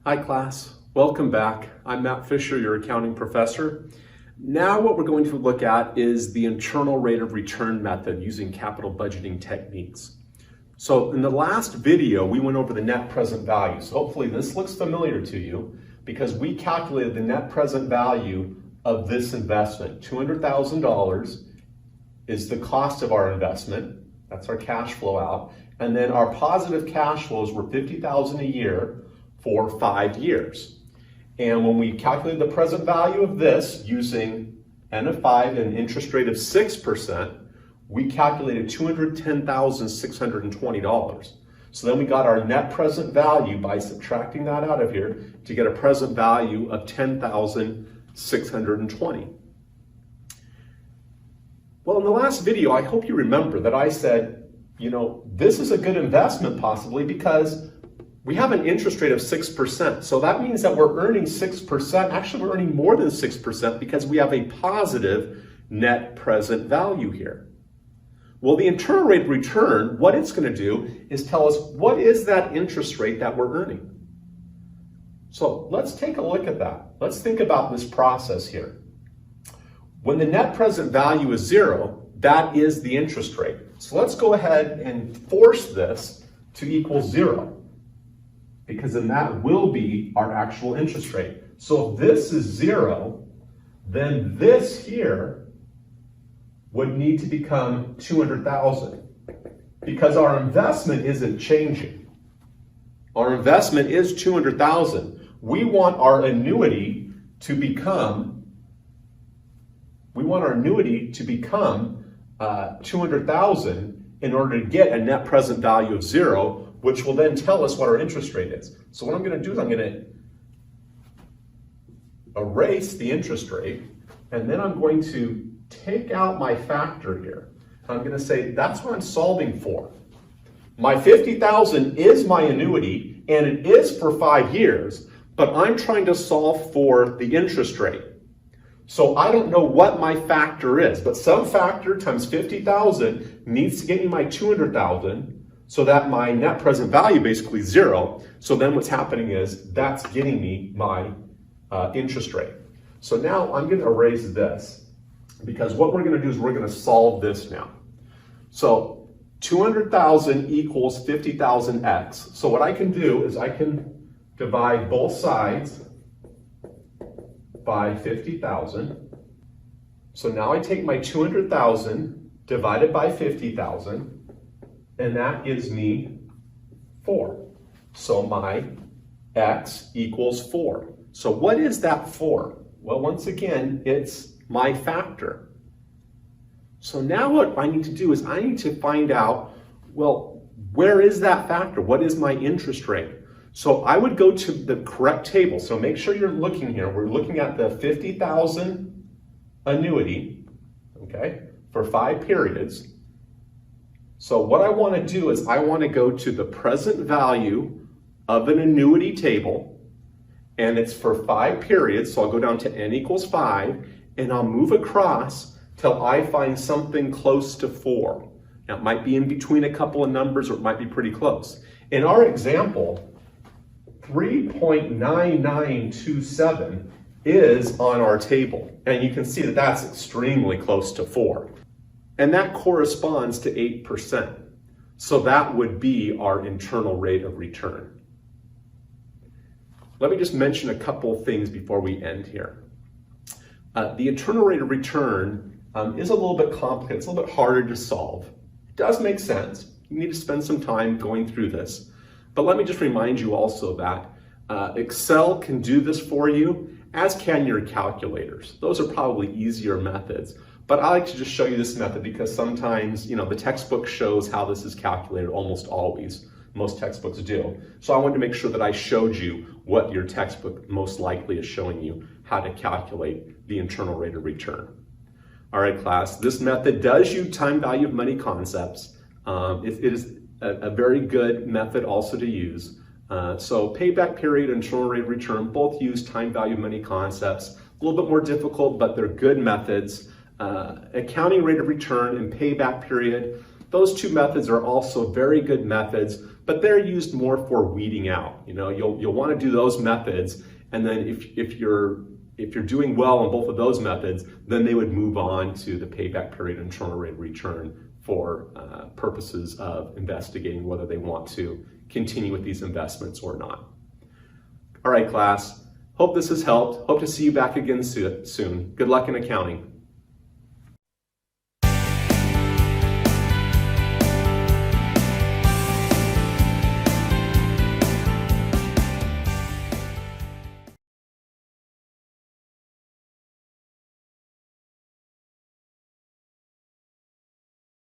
Hi class, welcome back. I'm Matt Fisher, your accounting professor. Now what we're going to look at is the internal rate of return method using capital budgeting techniques. So in the last video, we went over the net present value. So hopefully this looks familiar to you because we calculated the net present value of this investment. $200,000 is the cost of our investment. That's our cash flow out. And then our positive cash flows were $50,000 a year for 5 years. And when we calculated the present value of this using N of 5 and an interest rate of 6%, we calculated $210,620. So then we got our net present value by subtracting that out of here to get a present value of $10,620. Well, in the last video, I hope you remember that I said, this is a good investment possibly because we have an interest rate of 6%. So that means that we're earning 6%. Actually, we're earning more than 6% because we have a positive net present value here. Well, the internal rate of return, what it's going to do is tell us what is that interest rate that we're earning. So let's take a look at that. Let's think about this process here. When the net present value is 0, that is the interest rate. So let's go ahead and force this to equal 0. Because then that will be our actual interest rate. So if this is 0, then this here would need to become 200,000 because our investment isn't changing. Our investment is 200,000. We want our annuity to become 200,000 in order to get a net present value of 0, which will then tell us what our interest rate is. So what I'm going to do is I'm going to erase the interest rate, and then I'm going to take out my factor here. I'm going to say that's what I'm solving for. My $50,000 is my annuity, and it is for 5 years, but I'm trying to solve for the interest rate. So I don't know what my factor is, but some factor times 50,000 needs to get me my 200,000 so that my net present value basically is 0. So then what's happening is that's getting me my interest rate. So now I'm going to erase this because what we're going to do is we're going to solve this now. So 200,000 equals 50,000x. So what I can do is I can divide both sides by 50,000. So now I take my 200,000 divided by 50,000, and that gives me 4. So my x equals 4. So what is that 4? Well, once again, it's my factor. So now what I need to do is I need to find out, well, where is that factor? What is my interest rate? So I would go to the correct table. So make sure you're looking here. We're looking at the 50,000 annuity, okay, for 5 periods. So what I want to do is I want to go to the present value of an annuity table, and it's for 5 periods. So I'll go down to n equals 5, and I'll move across till I find something close to 4. Now it might be in between a couple of numbers, or it might be pretty close. In our example, 3.9927 is on our table, and you can see that that's extremely close to 4. And that corresponds to 8%. So that would be our internal rate of return. Let me just mention a couple of things before we end here. The internal rate of return is a little bit complicated. It's a little bit harder to solve. It does make sense. You need to spend some time going through this. But let me just remind you also that Excel can do this for you, as can your calculators. Those are probably easier methods. But I like to just show you this method because sometimes, the textbook shows how this is calculated almost always. Most textbooks do. So I wanted to make sure that I showed you what your textbook most likely is showing you, how to calculate the internal rate of return. All right, class, this method does use time value of money concepts. It is a very good method also to use. So payback period and internal rate of return both use time value of money concepts. A little bit more difficult, but they're good methods. Accounting rate of return and payback period, those two methods are also very good methods, but they're used more for weeding out. You'll want to do those methods, and then if you're doing well on both of those methods, then they would move on to the payback period and internal rate of return for purposes of investigating whether they want to continue with these investments or not. All right, class. Hope this has helped. Hope to see you back again soon. Good luck in accounting.